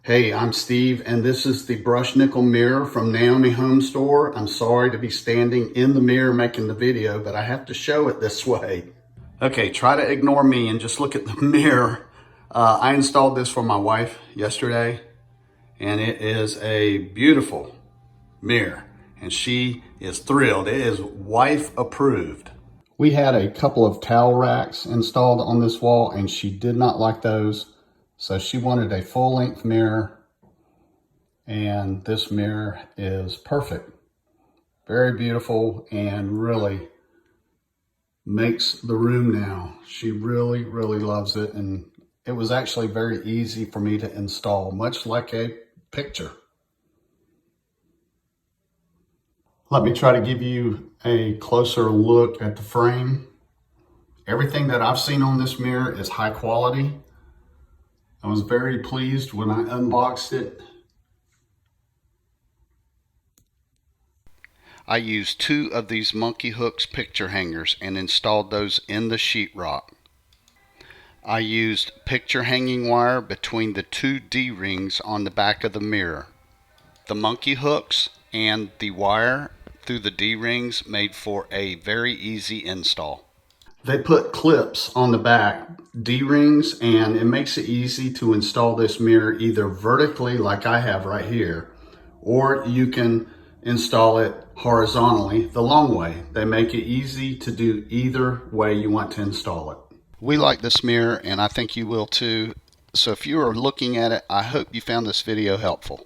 Hey, I'm Steve, and this is the brushed nickel mirror from Naomi Home Store. I'm sorry to be standing in the mirror making the video, but I have to show it this way. Okay, try to ignore me and just look at the mirror. I installed this for my wife yesterday, and it is a beautiful mirror, and she is thrilled. It is wife approved. We had a couple of towel racks installed on this wall, and she did not like those. So she wanted a full-length mirror, and this mirror is perfect. Very beautiful and really makes the room now. She really, really loves it, and it was actually very easy for me to install, much like a picture. Let me try to give you a closer look at the frame. Everything that I've seen on this mirror is high quality. I was very pleased when I unboxed it. I used 2 of these Monkey Hooks picture hangers and installed those in the sheetrock. I used picture hanging wire between the 2 D-rings on the back of the mirror. The Monkey Hooks and the wire through the D-rings made for a very easy install. They put clips on the back, D-rings, and it makes it easy to install this mirror either vertically like I have right here, or you can install it horizontally the long way. They make it easy to do either way you want to install it. We like this mirror, and I think you will too. So if you are looking at it, I hope you found this video helpful.